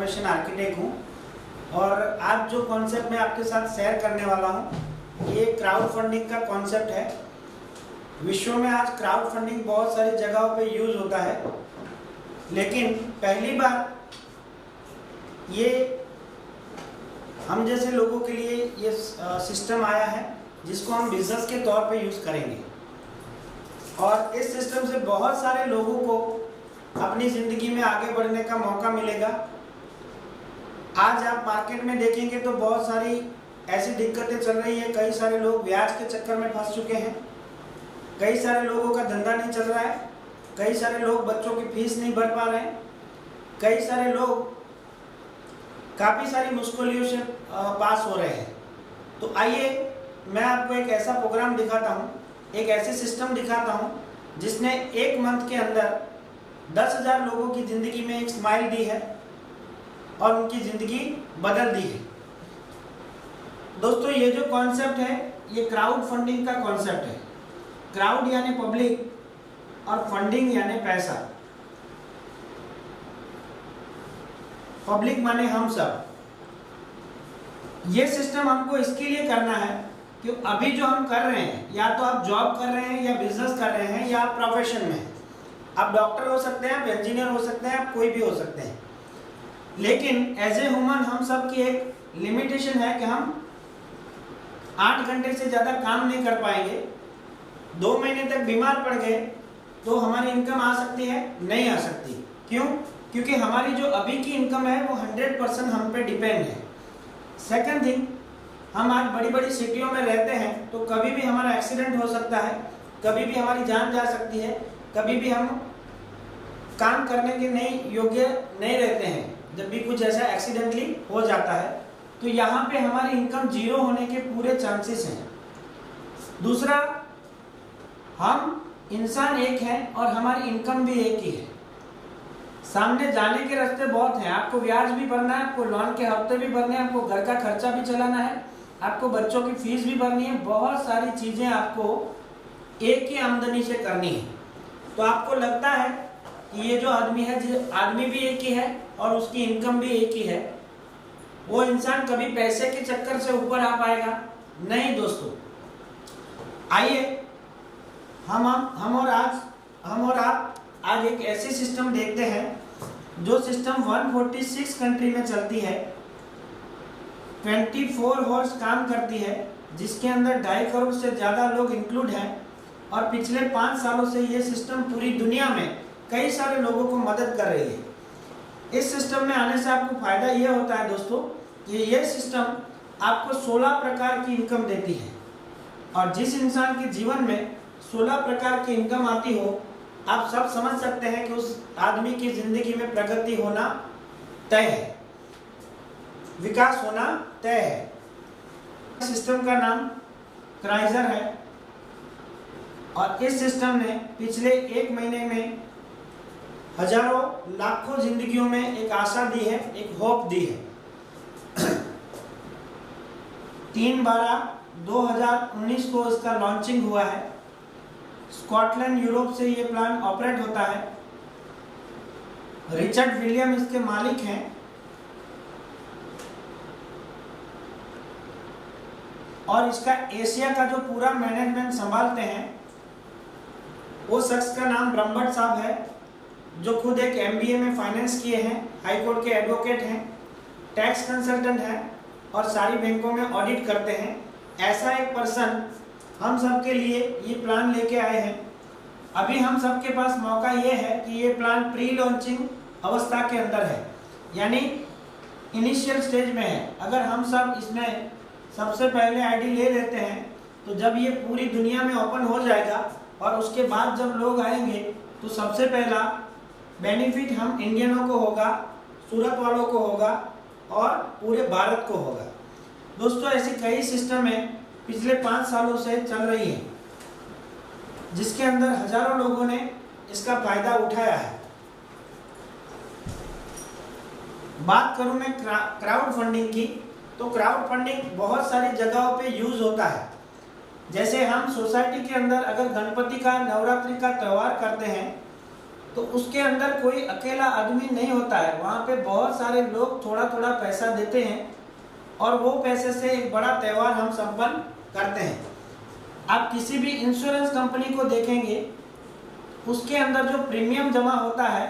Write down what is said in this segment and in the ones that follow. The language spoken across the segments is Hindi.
इंफॉर्मेशन आर्किटेक्ट हूँ और आज जो कॉन्सेप्ट मैं आपके साथ शेयर करने वाला हूँ ये क्राउड फंडिंग का कॉन्सेप्ट है। विश्व में आज क्राउड फंडिंग बहुत सारी जगहों पे यूज होता है, लेकिन पहली बार ये हम जैसे लोगों के लिए ये सिस्टम आया है जिसको हम बिजनेस के तौर पे यूज़ करेंगे। और इस सिस्टम से बहुत सारे लोगों को अपनी ज़िंदगी में आगे बढ़ने का मौका मिलेगा। आज आप मार्केट में देखेंगे तो बहुत सारी ऐसी दिक्कतें चल रही है। कई सारे लोग ब्याज के चक्कर में फंस चुके हैं, कई सारे लोगों का धंधा नहीं चल रहा है, कई सारे लोग बच्चों की फीस नहीं भर पा रहे हैं, कई सारे लोग काफ़ी सारी मुश्किलों से पास हो रहे हैं। तो आइए मैं आपको एक ऐसा प्रोग्राम दिखाता हूँ, एक ऐसे सिस्टम दिखाता हूँ जिसने एक मंथ के अंदर 10,000 लोगों की ज़िंदगी में एक स्माइल दी है और उनकी ज़िंदगी बदल दी है। दोस्तों, ये जो कॉन्सेप्ट है ये क्राउड फंडिंग का कॉन्सेप्ट है। क्राउड यानी पब्लिक और फंडिंग यानी पैसा। पब्लिक माने हम सब। ये सिस्टम हमको इसके लिए करना है कि अभी जो हम कर रहे हैं, या तो आप जॉब कर रहे हैं या बिजनेस कर रहे हैं या आप प्रोफेशन में हैं। आप डॉक्टर हो सकते हैं, आप इंजीनियर हो सकते हैं, आप कोई भी हो सकते हैं, लेकिन एज ए ह्यूमन हम सब की एक लिमिटेशन है कि हम 8 घंटे से ज़्यादा काम नहीं कर पाएंगे। 2 महीने तक बीमार पड़ गए तो हमारी इनकम आ सकती है? नहीं आ सकती। क्यों? क्योंकि हमारी जो अभी की इनकम है वो 100% हम पे डिपेंड है। सेकंड थिंग, हम आज बड़ी बड़ी सिटियों में रहते हैं तो कभी भी हमारा एक्सीडेंट हो सकता है, कभी भी हमारी जान जा सकती है, कभी भी हम काम करने के नहीं योग्य नहीं रहते हैं। जब भी कुछ ऐसा एक्सीडेंटली हो जाता है तो यहाँ पे हमारी इनकम जीरो होने के पूरे चांसेस हैं। दूसरा, हम इंसान एक हैं और हमारी इनकम भी एक ही है। सामने जाने के रास्ते बहुत हैं। आपको ब्याज भी भरना है, आपको लोन के हफ्ते भी भरने हैं, आपको घर का खर्चा भी चलाना है, आपको बच्चों की फीस भी भरनी है। बहुत सारी चीज़ें आपको एक ही आमदनी से करनी है। तो आपको लगता है कि ये जो आदमी है, आदमी भी एक ही है और उसकी इनकम भी एक ही है, वो इंसान कभी पैसे के चक्कर से ऊपर आ पाएगा? नहीं दोस्तों। आइए हम और आप आज एक ऐसी सिस्टम देखते हैं जो सिस्टम 146 कंट्री में चलती है, 24 हॉर्स काम करती है, जिसके अंदर 2.5 करोड़ से ज़्यादा लोग इंक्लूड हैं। और पिछले 5 सालों से ये सिस्टम पूरी दुनिया में कई सारे लोगों को मदद कर रही है। इस सिस्टम में आने से आपको फ़ायदा ये होता है दोस्तों कि ये सिस्टम आपको 16 प्रकार की इनकम देती है। और जिस इंसान के जीवन में 16 प्रकार की इनकम आती हो, आप सब समझ सकते हैं कि उस आदमी की ज़िंदगी में प्रगति होना तय है, विकास होना तय है। सिस्टम का नाम क्राइजर है और इस सिस्टम ने पिछले 1 महीने में हजारों लाखों जिंदगियों में एक आशा दी है, एक होप दी है। 3/12/2019 को इसका लॉन्चिंग हुआ है। स्कॉटलैंड, यूरोप से ये प्लान ऑपरेट होता है। रिचर्ड विलियम इसके मालिक हैं। और इसका एशिया का जो पूरा मैनेजमेंट संभालते हैं वो शख्स का नाम ब्रह्मभट्ट साहब है, जो खुद एक MBA में फाइनेंस किए हैं, हाई कोर्ट के एडवोकेट हैं, टैक्स कंसल्टेंट हैं और सारी बैंकों में ऑडिट करते हैं। ऐसा एक पर्सन हम सब के लिए ये प्लान लेके आए हैं। अभी हम सब के पास मौका ये है कि ये प्लान प्री लॉन्चिंग अवस्था के अंदर है, यानी इनिशियल स्टेज में है। अगर हम सब इसमें सबसे पहले आईडी ले लेते हैं तो जब ये पूरी दुनिया में ओपन हो जाएगा और उसके बाद जब लोग आएंगे तो सबसे पहला बेनिफिट हम इंडियनों को होगा, सूरत वालों को होगा और पूरे भारत को होगा। दोस्तों, ऐसी कई सिस्टम है पिछले 5 सालों से चल रही है, जिसके अंदर हजारों लोगों ने इसका फायदा उठाया है। बात करूं मैं क्राउड फंडिंग की, तो क्राउड फंडिंग बहुत सारी जगहों पे यूज होता है। जैसे हम सोसाइटी के अंदर अगर गणपति का, नवरात्रि का त्यौहार करते हैं तो उसके अंदर कोई अकेला आदमी नहीं होता है, वहाँ पे बहुत सारे लोग थोड़ा थोड़ा पैसा देते हैं और वो पैसे से एक बड़ा त्यौहार हम संपन्न करते हैं। आप किसी भी इंश्योरेंस कंपनी को देखेंगे, उसके अंदर जो प्रीमियम जमा होता है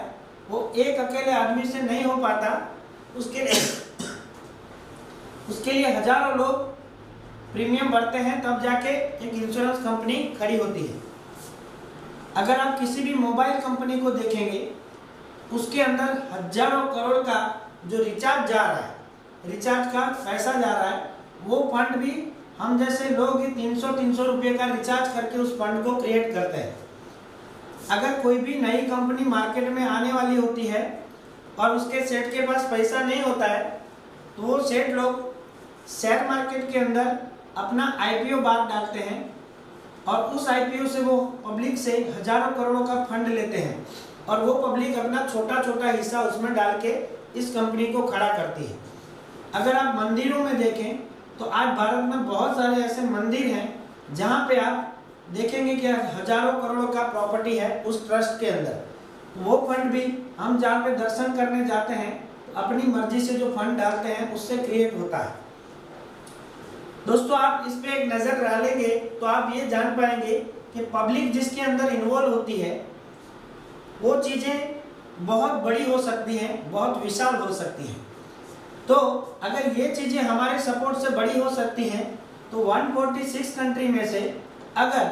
वो एक अकेले आदमी से नहीं हो पाता, उसके लिए हजारों लोग प्रीमियम भरते हैं, तब जाके एक इंश्योरेंस कंपनी खड़ी होती है। अगर आप किसी भी मोबाइल कंपनी को देखेंगे, उसके अंदर हजारों करोड़ का जो रिचार्ज जा रहा है, रिचार्ज का पैसा जा रहा है, वो फंड भी हम जैसे लोग ही 300 रुपये का रिचार्ज करके उस फंड को क्रिएट करते हैं। अगर कोई भी नई कंपनी मार्केट में आने वाली होती है और उसके सेठ के पास पैसा नहीं होता है, तो वो सेठ लोग शेयर मार्केट के अंदर अपना आईपीओ बार डालते हैं और उस आईपीओ से वो पब्लिक से हजारों करोड़ों का फंड लेते हैं और वो पब्लिक अपना छोटा छोटा हिस्सा उसमें डाल के इस कंपनी को खड़ा करती है। अगर आप मंदिरों में देखें तो आज भारत में बहुत सारे ऐसे मंदिर हैं जहाँ पे आप देखेंगे कि हजारों करोड़ों का प्रॉपर्टी है उस ट्रस्ट के अंदर। वो फंड भी हम जहाँ पे दर्शन करने जाते हैं तो अपनी मर्जी से जो फंड डालते हैं उससे क्रिएट होता है। दोस्तों, आप इस पे एक नज़र डालेंगे तो आप ये जान पाएंगे कि पब्लिक जिसके अंदर इन्वॉल्व होती है वो चीज़ें बहुत बड़ी हो सकती हैं, बहुत विशाल हो सकती हैं। तो अगर ये चीज़ें हमारे सपोर्ट से बड़ी हो सकती हैं तो 146 कंट्री में से अगर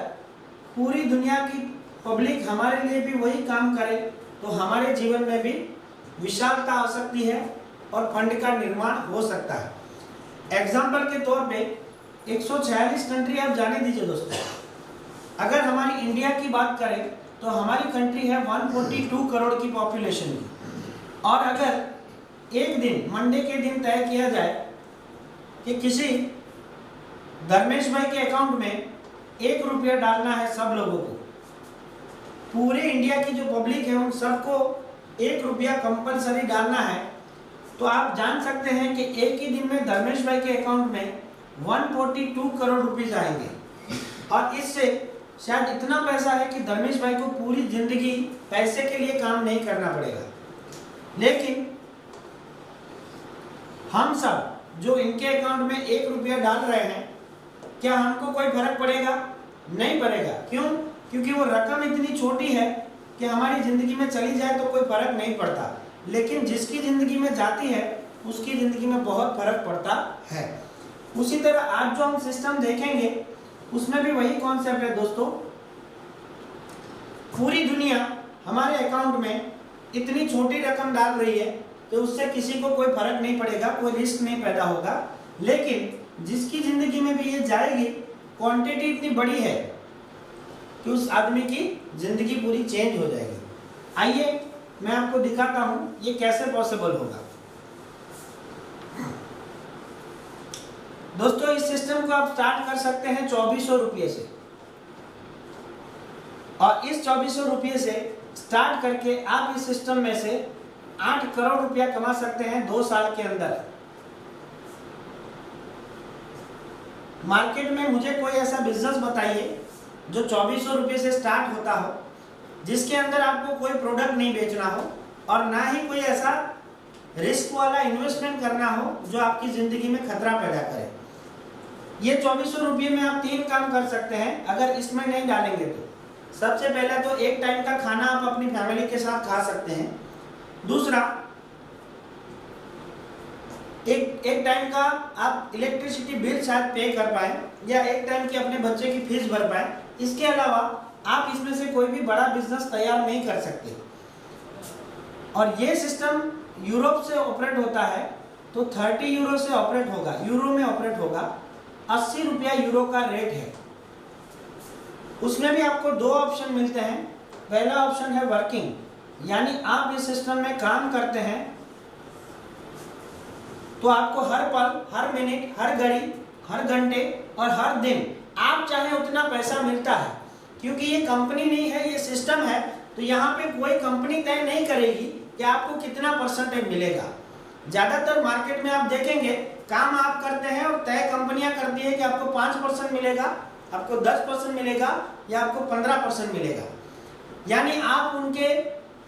पूरी दुनिया की पब्लिक हमारे लिए भी वही काम करे तो हमारे जीवन में भी विशालता आ सकती है और फंड का निर्माण हो सकता है। एग्जाम्पल के तौर पे 146 कंट्री आप जाने दीजिए दोस्तों। अगर हमारी इंडिया की बात करें तो हमारी कंट्री है 142 करोड़ की पॉपुलेशन की, और अगर एक दिन मंडे के दिन तय किया जाए कि किसी धर्मेश भाई के अकाउंट में 1 रुपया डालना है सब लोगों को, पूरे इंडिया की जो पब्लिक है उन सबको 1 रुपया कंपलसरी डालना है, तो आप जान सकते हैं कि एक ही दिन में धर्मेश भाई के अकाउंट में 142 करोड़ रुपीस आएंगे। और इससे शायद इतना पैसा है कि धर्मेश भाई को पूरी जिंदगी पैसे के लिए काम नहीं करना पड़ेगा। लेकिन हम सब जो इनके अकाउंट में 1 रुपया डाल रहे हैं, क्या हमको कोई फर्क पड़ेगा? नहीं पड़ेगा। क्यों? क्योंकि वो रकम इतनी छोटी है कि हमारी जिंदगी में चली जाए तो कोई फर्क नहीं पड़ता, लेकिन जिसकी जिंदगी में जाती है उसकी जिंदगी में बहुत फर्क पड़ता है। उसी तरह आज जो हम सिस्टम देखेंगे उसमें भी वही कॉन्सेप्ट है दोस्तों। पूरी दुनिया हमारे अकाउंट में इतनी छोटी रकम डाल रही है तो उससे किसी को कोई फर्क नहीं पड़ेगा, कोई रिस्क नहीं पैदा होगा। लेकिन जिसकी जिंदगी में भी ये जाएगी, क्वांटिटी इतनी बड़ी है कि उस आदमी की जिंदगी पूरी चेंज हो जाएगी। आइए मैं आपको दिखाता हूं ये कैसे पॉसिबल होगा। दोस्तों, इस सिस्टम को आप स्टार्ट कर सकते हैं 2400 रुपये से, और इस 2400 रुपये से स्टार्ट करके आप इस सिस्टम में से 8 करोड़ रुपया कमा सकते हैं 2 साल के अंदर। मार्केट में मुझे कोई ऐसा बिजनेस बताइए जो 2400 रुपये से स्टार्ट होता हो, जिसके अंदर आपको कोई प्रोडक्ट नहीं बेचना हो और ना ही कोई ऐसा रिस्क वाला इन्वेस्टमेंट करना हो जो आपकी जिंदगी में खतरा पैदा करे। ये 2400 रुपये में आप 3 काम कर सकते हैं अगर इसमें नहीं डालेंगे तो। सबसे पहला तो एक टाइम का खाना आप अपनी फैमिली के साथ खा सकते हैं। दूसरा, एक टाइम का आप इलेक्ट्रिसिटी बिल शायद पे कर पाए, या एक टाइम की अपने बच्चे की फीस भर पाए। इसके अलावा आप इसमें से कोई भी बड़ा बिजनेस तैयार नहीं कर सकते। और ये सिस्टम यूरोप से ऑपरेट होता है तो 30 यूरो से ऑपरेट होगा, यूरो में ऑपरेट होगा। 80 रुपया यूरो का रेट है। उसमें भी आपको 2 ऑप्शन मिलते हैं। पहला ऑप्शन है वर्किंग, यानी आप इस सिस्टम में काम करते हैं तो आपको हर पल, हर मिनट, हर घड़ी, हर घंटे और हर दिन आप चाहे उतना पैसा मिलता है। क्योंकि ये कंपनी नहीं है, ये सिस्टम है, तो यहाँ पे कोई कंपनी तय नहीं करेगी कि आपको कितना परसेंटेज मिलेगा। ज़्यादातर मार्केट में आप देखेंगे काम आप करते हैं और तय कंपनियां करती है कि आपको 5% मिलेगा, आपको 10% मिलेगा या आपको 15% मिलेगा। यानी आप उनके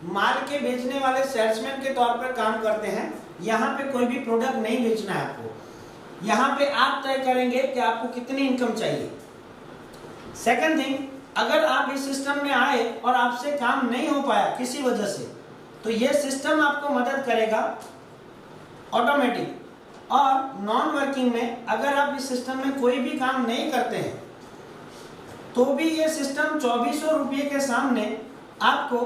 माल के बेचने वाले सेल्समैन के तौर पर काम करते हैं। यहाँ पे कोई भी प्रोडक्ट नहीं बेचना है आपको। यहाँ पे आप तय करेंगे कि आपको कितनी इनकम चाहिए। सेकंड थिंग, अगर आप इस सिस्टम में आए और आपसे काम नहीं हो पाया किसी वजह से, तो ये सिस्टम आपको मदद करेगा ऑटोमेटिक। और नॉन वर्किंग में अगर आप इस सिस्टम में कोई भी काम नहीं करते हैं तो भी ये सिस्टम 2400 रुपये के सामने आपको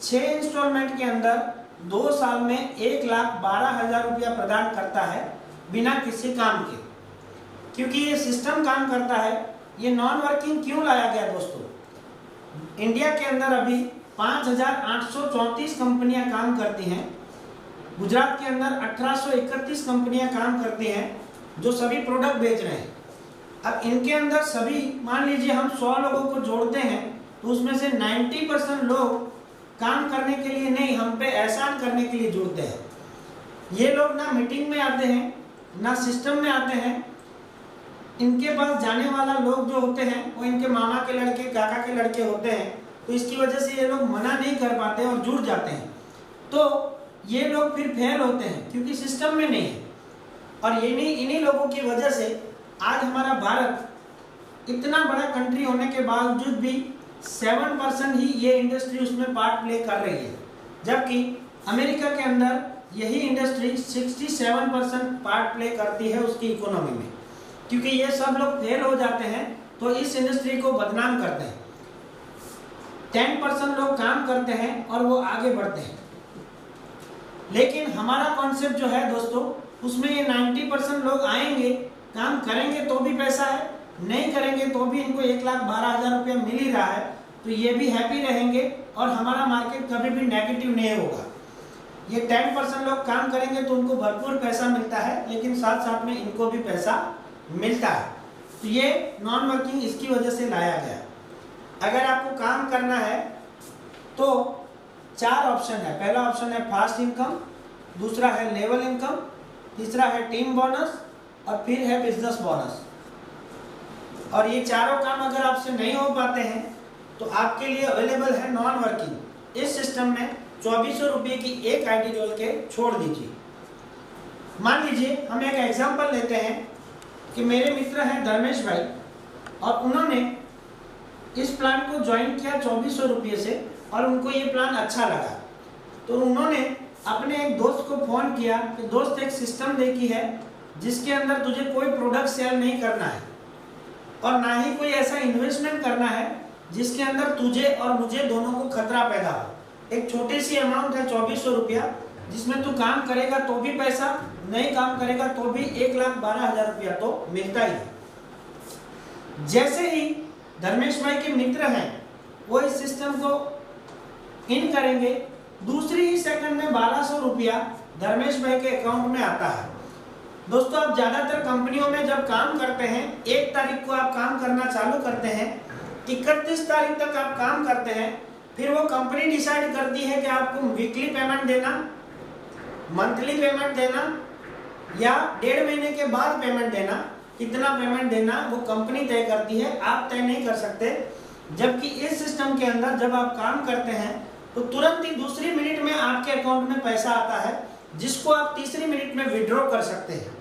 6 इंस्टॉलमेंट के अंदर 2 साल में 1,12,000 रुपया प्रदान करता है बिना किसी काम के। क्योंकि ये सिस्टम काम करता है। ये नॉन वर्किंग क्यों लाया गया दोस्तों? इंडिया के अंदर अभी 5,834 कंपनियां काम करती हैं। गुजरात के अंदर 1831 कंपनियां काम करती हैं जो सभी प्रोडक्ट बेच रहे हैं। अब इनके अंदर सभी, मान लीजिए हम 100 लोगों को जोड़ते हैं तो उसमें से 90% लोग काम करने के लिए नहीं, हम पे एहसान करने के लिए जुड़ते हैं। ये लोग ना मीटिंग में आते हैं ना सिस्टम में आते हैं। इनके पास जाने वाला लोग जो होते हैं वो इनके मामा के लड़के, काका के लड़के होते हैं, तो इसकी वजह से ये लोग मना नहीं कर पाते और जुड़ जाते हैं। तो ये लोग फिर फेल होते हैं क्योंकि सिस्टम में नहीं है। और इन्हीं लोगों की वजह से आज हमारा भारत इतना बड़ा कंट्री होने के बावजूद भी 7% ही ये इंडस्ट्री उसमें पार्ट प्ले कर रही है, जबकि अमेरिका के अंदर यही इंडस्ट्री 67% पार्ट प्ले करती है उसकी इकोनॉमी में। क्योंकि ये सब लोग फेल हो जाते हैं तो इस इंडस्ट्री को बदनाम करते हैं। 10% लोग काम करते हैं और वो आगे बढ़ते हैं। लेकिन हमारा कॉन्सेप्ट जो है दोस्तों, उसमें ये 90% लोग आएंगे, काम करेंगे तो भी पैसा है, नहीं करेंगे तो भी इनको 1,12,000 रुपया मिल ही रहा है, तो ये भी हैप्पी रहेंगे और हमारा मार्केट कभी भी नेगेटिव नहीं होगा। ये 10% लोग काम करेंगे तो उनको भरपूर पैसा मिलता है, लेकिन साथ साथ में इनको भी पैसा मिलता है। तो ये नॉन वर्किंग इसकी वजह से लाया गया। अगर आपको काम करना है तो 4 ऑप्शन है। पहला ऑप्शन है फास्ट इनकम, दूसरा है लेवल इनकम, तीसरा है टीम बोनस और फिर है बिजनेस बोनस। और ये चारों काम अगर आपसे नहीं हो पाते हैं तो आपके लिए अवेलेबल है नॉन वर्किंग। इस सिस्टम में 2400 रुपये की एक आईडी रोल के छोड़ दीजिए। मान लीजिए हम एक एग्जांपल लेते हैं कि मेरे मित्र हैं धर्मेश भाई और उन्होंने इस प्लान को ज्वाइन किया 2400 रुपये से और उनको ये प्लान अच्छा लगा। तो उन्होंने अपने एक दोस्त को फ़ोन किया कि दोस्त एक सिस्टम देखी है जिसके अंदर तुझे कोई प्रोडक्ट सेल नहीं करना है और ना ही कोई ऐसा इन्वेस्टमेंट करना है जिसके अंदर तुझे और मुझे दोनों को खतरा पैदा हो। एक छोटी सी अमाउंट है 2400 रुपया, जिसमें तू काम करेगा तो भी पैसा, नहीं काम करेगा तो भी 1,12,000 रुपया तो मिलता ही है। जैसे ही धर्मेश भाई के मित्र हैं वो इस सिस्टम को इन करेंगे, दूसरी ही सेकंड में 1,200 रुपया धर्मेश भाई के अकाउंट में आता है। दोस्तों, आप ज्यादातर कंपनियों में जब काम करते हैं, 1 तारीख को आप काम करना चालू करते हैं, 31 तारीख तक आप काम करते हैं, फिर वो कंपनी डिसाइड करती है कि आपको वीकली पेमेंट देना, मंथली पेमेंट देना या 1.5 महीने के बाद पेमेंट देना। कितना पेमेंट देना वो कंपनी तय करती है, आप तय नहीं कर सकते। जबकि इस सिस्टम के अंदर जब आप काम करते हैं तो तुरंत ही दूसरी मिनट में आपके अकाउंट में पैसा आता है, जिसको आप तीसरी मिनट में विड्रॉ कर सकते हैं।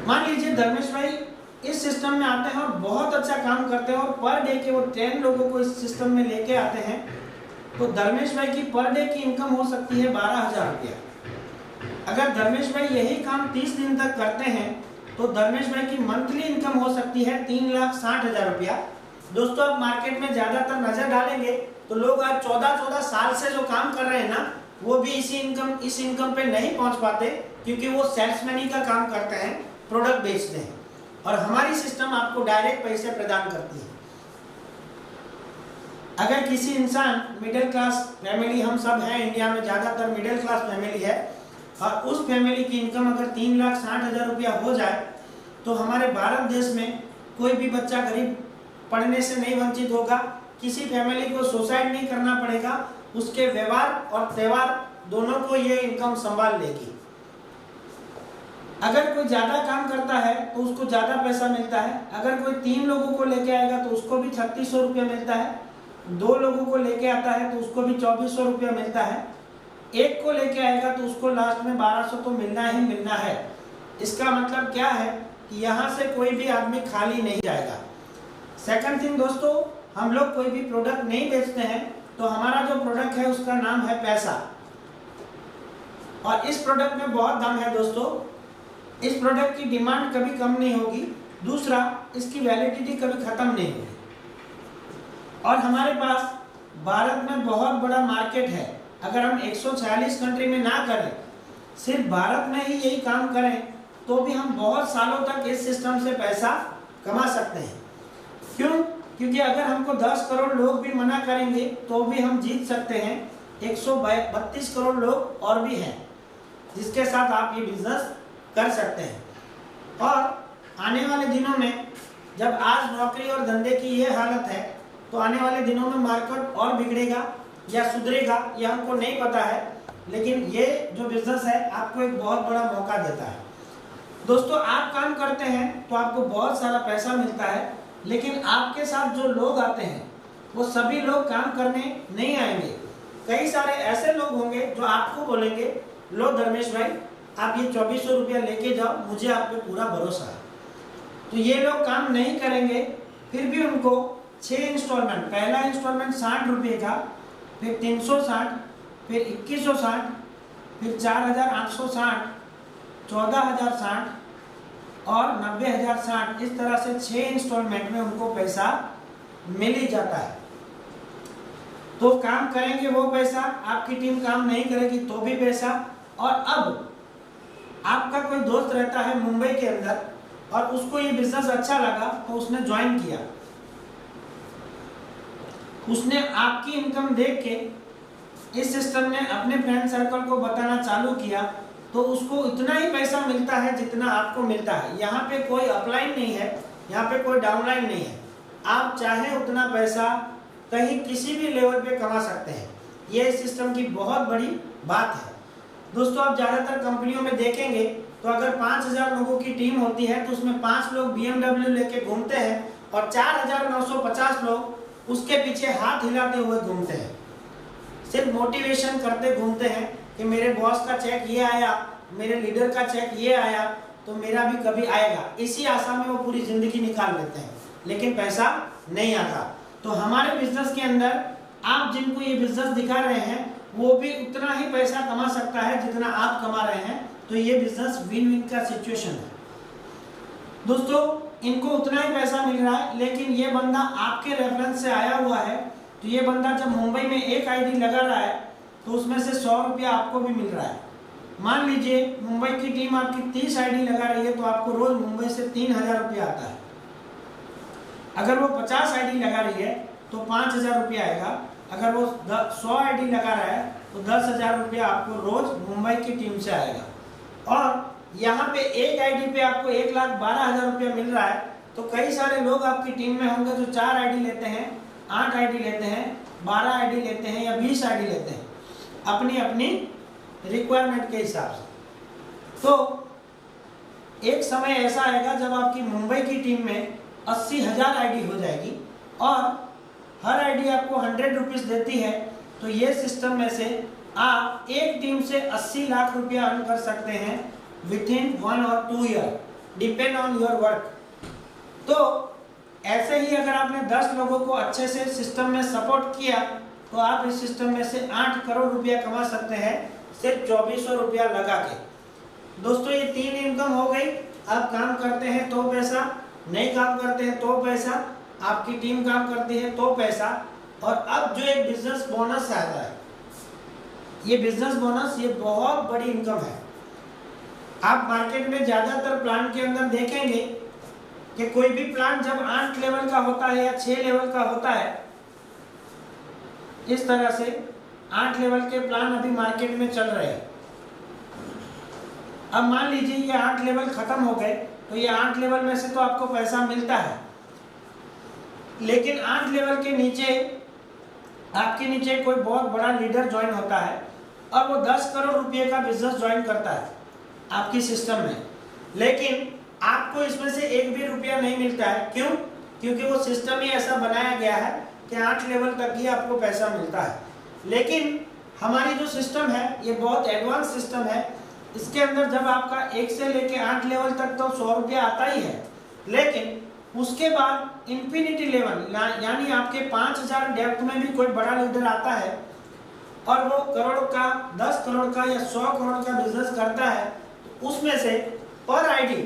मान लीजिए धर्मेश भाई इस सिस्टम में आते हैं और बहुत अच्छा काम करते हैं और पर डे के वो 10 लोगों को इस सिस्टम में लेके आते हैं, तो धर्मेश भाई की पर डे की इनकम हो सकती है 12,000 रुपया। अगर धर्मेश भाई यही काम 30 दिन तक करते हैं तो धर्मेश भाई की मंथली इनकम हो सकती है 3,60,000 रुपया। दोस्तों, आप मार्केट में ज्यादातर नजर डालेंगे तो लोग आज 14 साल से जो काम कर रहे हैं ना, वो भी इस इनकम पे नहीं पहुंच पाते, क्योंकि वो सेल्समैनी का काम करते हैं, प्रोडक्ट बेचते हैं। और हमारी सिस्टम आपको डायरेक्ट पैसे प्रदान करती है। अगर किसी इंसान मिडिल क्लास फैमिली, हम सब हैं इंडिया में ज्यादातर मिडिल क्लास फैमिली है, और उस फैमिली की इनकम अगर 3,60,000 रुपया हो जाए तो हमारे भारत देश में कोई भी बच्चा गरीब पढ़ने से नहीं वंचित होगा। किसी फैमिली को सुसाइड नहीं करना पड़ेगा, उसके व्यवहार और त्यौहार दोनों को ये इनकम संभाल लेगी। अगर कोई ज्यादा काम करता है तो उसको ज्यादा पैसा मिलता है। अगर कोई 3 लोगों को लेके आएगा तो उसको भी 3,600 रुपया मिलता है। 2 लोगों को लेके आता है तो उसको भी 2400 रुपया मिलता है, एक को लेके आएगा तो उसको लास्ट में 1200 तो मिलना ही मिलना है। इसका मतलब क्या है कि यहाँ से कोई भी आदमी खाली नहीं जाएगा। सेकंड थिंग दोस्तों, हम लोग कोई भी प्रोडक्ट नहीं बेचते हैं तो हमारा जो प्रोडक्ट है उसका नाम है पैसा, और इस प्रोडक्ट में बहुत दाम है दोस्तों। इस प्रोडक्ट की डिमांड कभी कम नहीं होगी, दूसरा इसकी वैलिडिटी कभी खत्म नहीं होगी, और हमारे पास भारत में बहुत बड़ा मार्केट है। अगर हम 146 कंट्री में ना करें, सिर्फ भारत में ही यही काम करें तो भी हम बहुत सालों तक इस सिस्टम से पैसा कमा सकते हैं। क्यों? क्योंकि अगर हमको 10 करोड़ लोग भी मना करेंगे तो भी हम जीत सकते हैं। 132 करोड़ लोग और भी हैं जिसके साथ आप ये बिजनेस कर सकते हैं। और आने वाले दिनों में जब आज नौकरी और धंधे की ये हालत है तो आने वाले दिनों में मार्केट और बिगड़ेगा या सुधरेगा ये हमको नहीं पता है, लेकिन ये जो बिजनेस है आपको एक बहुत बड़ा मौका देता है। दोस्तों, आप काम करते हैं तो आपको बहुत सारा पैसा मिलता है, लेकिन आपके साथ जो लोग आते हैं वो सभी लोग काम करने नहीं आएंगे। कई सारे ऐसे लोग होंगे जो आपको बोलेंगे, लो धर्मेश भाई आप ये 2400 रुपया लेके जाओ, मुझे आप पे पूरा भरोसा है। तो ये लोग काम नहीं करेंगे, फिर भी उनको 6 इंस्टॉलमेंट, पहला इंस्टॉलमेंट 60 रुपये का, फिर 360, फिर 2160, फिर 4860, 14060 और 90060, इस तरह से 6 इंस्टॉलमेंट में उनको पैसा मिल ही जाता है। तो काम करेंगे वो पैसा, आपकी टीम काम नहीं करेगी तो भी पैसा। और अब आपका कोई दोस्त रहता है मुंबई के अंदर और उसको ये बिजनेस अच्छा लगा तो उसने ज्वाइन किया, उसने आपकी इनकम देख के इस सिस्टम में अपने फ्रेंड सर्कल को बताना चालू किया, तो उसको इतना ही पैसा मिलता है जितना आपको मिलता है। यहाँ पे कोई अपलाइन नहीं है, यहाँ पे कोई डाउनलाइन नहीं है। आप चाहे उतना पैसा कहीं किसी भी लेवल पे कमा सकते हैं। ये सिस्टम की बहुत बड़ी बात है दोस्तों। आप ज़्यादातर कंपनियों में देखेंगे तो अगर 5000 लोगों की टीम होती है तो उसमें 5 लोग BMW लेके घूमते हैं और 4950 लोग उसके पीछे हाथ हिलाते हुए घूमते हैं, सिर्फ मोटिवेशन करते घूमते हैं कि मेरे बॉस का चेक ये आया, मेरे लीडर का चेक ये आया तो मेरा भी कभी आएगा। इसी आशा में वो पूरी जिंदगी निकाल लेते हैं, लेकिन पैसा नहीं आता। तो हमारे बिजनेस के अंदर आप जिनको ये बिजनेस दिखा रहे हैं वो भी उतना ही पैसा कमा सकता है जितना आप कमा रहे हैं। तो ये बिजनेस विन विन का सिचुएशन है दोस्तों। इनको उतना ही पैसा मिल रहा है, लेकिन ये बंदा आपके रेफरेंस से आया हुआ है। तो ये बंदा जब मुंबई में एक आईडी लगा रहा है तो उसमें से 100 रुपया आपको भी मिल रहा है। मान लीजिए मुंबई की टीम आपकी 30 आईडी लगा रही है तो आपको रोज मुंबई से 3000 रुपया आता है। अगर वो 50 आईडी लगा रही है तो 5000 रुपया आएगा। अगर वो 100 आईडी लगा रहा है तो 10,000 रुपया आपको रोज मुंबई की टीम से आएगा। और यहाँ पे एक आईडी पे आपको 1,12,000 रुपया मिल रहा है। तो कई सारे लोग आपकी टीम में होंगे जो 4 आईडी लेते हैं, 8 आईडी लेते हैं, 12 आईडी लेते हैं या 20 आईडी लेते हैं, अपनी अपनी रिक्वायरमेंट के हिसाब से। तो एक समय ऐसा आएगा जब आपकी मुंबई की टीम में 80,000 आईडी हो जाएगी और हर आईडी आपको 100 रुपीज देती है। तो ये सिस्टम में से आप एक टीम से 80 लाख रुपया अर्न कर सकते हैं विद इन 1 और 2 year, depend on your work. तो ऐसे ही अगर आपने 10 लोगों को अच्छे से सिस्टम में सपोर्ट किया तो आप इस सिस्टम में से 8 करोड़ रुपया कमा सकते हैं सिर्फ 2400 रुपया लगा के। दोस्तों, ये 3 इनकम हो गई। आप काम करते हैं तो पैसा, नहीं काम करते हैं तो पैसा, आपकी टीम काम करती है तो पैसा। और अब जो एक बिजनेस बोनस आता है, ये बिजनेस बोनस ये बहुत बड़ी इनकम है। आप मार्केट में ज्यादातर प्लांट के अंदर देखेंगे कि कोई भी प्लांट जब 8 लेवल का होता है या 6 लेवल का होता है, इस तरह से 8 लेवल के प्लान अभी मार्केट में चल रहे हैं। अब मान लीजिए ये 8 लेवल खत्म हो गए तो ये 8 लेवल में से तो आपको पैसा मिलता है, लेकिन 8 लेवल के नीचे आपके नीचे कोई बहुत बड़ा लीडर ज्वाइन होता है और वो 10 करोड़ रुपए का बिजनेस ज्वाइन करता है आपकी सिस्टम में, लेकिन आपको इसमें से एक भी रुपया नहीं मिलता है। क्यों? क्योंकि वो सिस्टम ही ऐसा बनाया गया है कि 8 लेवल तक ही आपको पैसा मिलता है। लेकिन हमारी जो सिस्टम है ये बहुत एडवांस सिस्टम है। इसके अंदर जब आपका 1 से लेके 8 लेवल तक तो 100 रुपया आता ही है, लेकिन उसके बाद इंफिनिटी लेवल यानी आपके 5000 डेप्थ में भी कोई बड़ा लीडर आता है और वो करोड़ का, 10 करोड़ का या 100 करोड़ का बिजनेस करता है, तो उसमें से पर आईडी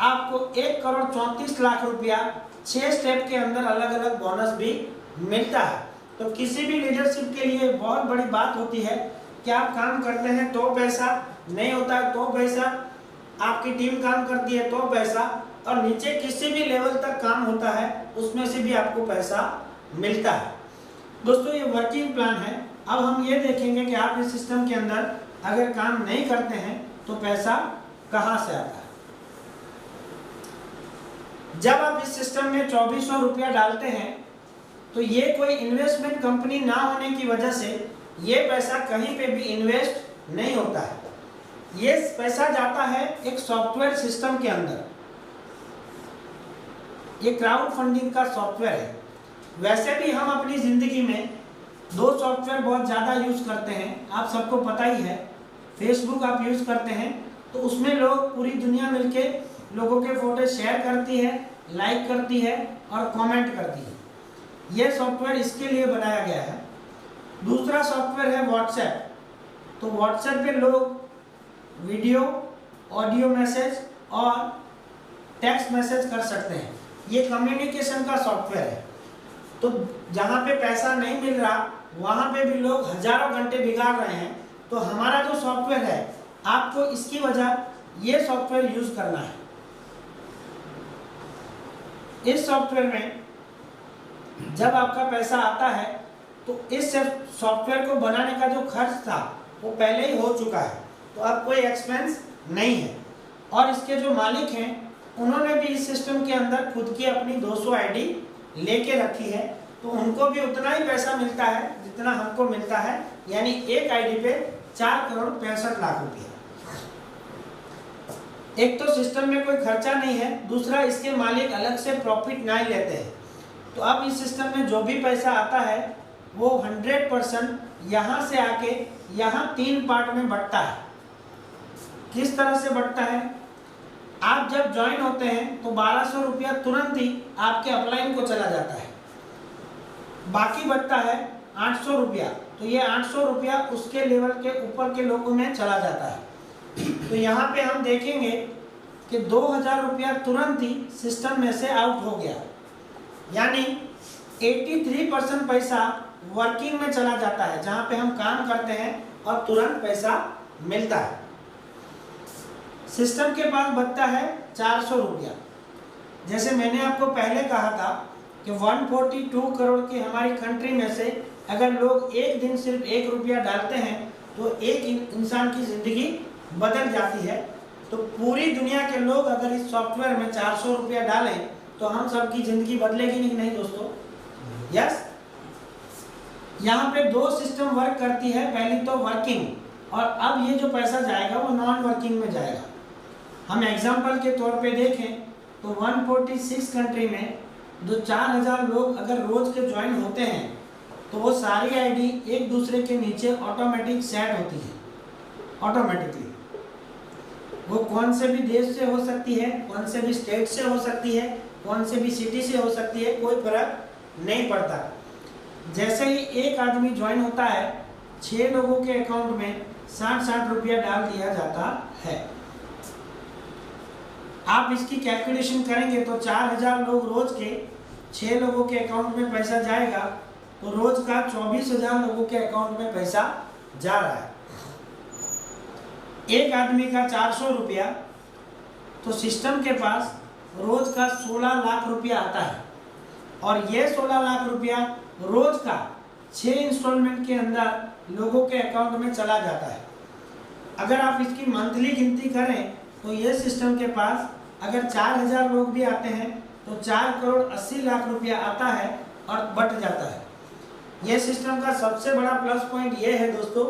आपको 1 करोड़ 34 लाख रुपया 6 स्टेप के अंदर अलग अलग बोनस भी मिलता है। तो किसी भी लीडरशिप के लिए बहुत बड़ी बात होती है कि आप काम करते हैं तो पैसा, नहीं होता है तो पैसा, आपकी टीम काम करती है तो पैसा, और नीचे किसी भी लेवल तक काम होता है उसमें से भी आपको पैसा मिलता है। दोस्तों ये वर्किंग प्लान है। अब हम ये देखेंगे कि आप इस सिस्टम के अंदर अगर काम नहीं करते हैं तो पैसा कहां से आता है। जब आप इस सिस्टम में 2400 रुपया डालते हैं तो ये कोई इन्वेस्टमेंट कंपनी ना होने की वजह से ये पैसा कहीं पे भी इन्वेस्ट नहीं होता है। ये पैसा जाता है एक सॉफ्टवेयर सिस्टम के अंदर। ये क्राउड फंडिंग का सॉफ्टवेयर है। वैसे भी हम अपनी जिंदगी में 2 सॉफ्टवेयर बहुत ज़्यादा यूज करते हैं, आप सबको पता ही है। फेसबुक आप यूज करते हैं तो उसमें लोग पूरी दुनिया मिलके लोगों के फोटो शेयर करती है, लाइक करती है और कमेंट करती है। यह सॉफ्टवेयर इसके लिए बनाया गया है। दूसरा सॉफ्टवेयर है व्हाट्सएप। तो व्हाट्सएप पे लोग वीडियो, ऑडियो मैसेज और टेक्स्ट मैसेज कर सकते हैं। ये कम्युनिकेशन का सॉफ्टवेयर है। तो जहाँ पे पैसा नहीं मिल रहा वहाँ पे भी लोग हजारों घंटे बिगाड़ रहे हैं। तो हमारा जो सॉफ्टवेयर है आपको इसकी वजह ये सॉफ्टवेयर यूज करना है। इस सॉफ्टवेयर में जब आपका पैसा आता है तो इस सॉफ्टवेयर को बनाने का जो खर्च था वो पहले ही हो चुका है, तो अब कोई एक्सपेंस नहीं है। और इसके जो मालिक हैं उन्होंने भी इस सिस्टम के अंदर खुद की अपनी 200 आईडी लेके रखी है, तो उनको भी उतना ही पैसा मिलता है जितना हमको मिलता है, यानी एक आईडी पे 4 करोड़ 65 लाख रुपया। एक तो सिस्टम में कोई खर्चा नहीं है, दूसरा इसके मालिक अलग से प्रॉफिट नहीं लेते हैं। तो अब इस सिस्टम में जो भी पैसा आता है वो 100% यहाँ से आके यहाँ 3 पार्ट में बंटता है। किस तरह से बंटता है? आप जब ज्वाइन होते हैं तो 1200 रुपया तुरंत ही आपके अपलाइन को चला जाता है। बाकी बचता है 800 रुपया। तो ये 800 रुपया उसके लेवल के ऊपर के लोगों में चला जाता है। तो यहाँ पे हम देखेंगे कि 2000 रुपया तुरंत ही सिस्टम में से आउट हो गया, यानी 83% पैसा वर्किंग में चला जाता है, जहाँ पे हम काम करते हैं और तुरंत पैसा मिलता है। सिस्टम के पास बचता है 400 रुपया। जैसे मैंने आपको पहले कहा था कि 142 करोड़ की हमारी कंट्री में से अगर लोग एक दिन सिर्फ 1 रुपया डालते हैं तो एक इंसान की जिंदगी बदल जाती है। तो पूरी दुनिया के लोग अगर इस सॉफ्टवेयर में 400 रुपया डालें तो हम सबकी जिंदगी बदलेगी नहीं दोस्तों? यस। यहाँ पे 2 सिस्टम वर्क करती है, पहली तो वर्किंग, और अब ये जो पैसा जाएगा वो नॉन वर्किंग में जाएगा। हम एग्जाम्पल के तौर पे देखें तो 146 कंट्री में जो 4000 लोग अगर रोज के ज्वाइन होते हैं तो वो सारी आईडी एक दूसरे के नीचे ऑटोमेटिक सेट होती है। ऑटोमेटिकली वो कौन से भी देश से हो सकती है, कौन से भी स्टेट से हो सकती है, कौन से भी सिटी से हो सकती है, कोई फर्क नहीं पड़ता। जैसे ही एक आदमी ज्वाइन होता है 6 लोगों के अकाउंट में 60-60 रुपया डाल दिया जाता है। आप इसकी कैलकुलेशन करेंगे तो 4000 लोग रोज के 6 लोगों के अकाउंट में पैसा जाएगा, तो रोज का 24000 लोगों के अकाउंट में पैसा जा रहा है। एक आदमी का 400 रुपया, तो सिस्टम के पास रोज का 16 लाख रुपया आता है, और ये 16 लाख रुपया रोज का 6 इंस्टॉलमेंट के अंदर लोगों के अकाउंट में चला जाता है। अगर आप इसकी मंथली गिनती करें तो ये सिस्टम के पास अगर 4000 लोग भी आते हैं तो 4 करोड़ 80 लाख रुपया आता है और बट जाता है। ये सिस्टम का सबसे बड़ा प्लस पॉइंट ये है दोस्तों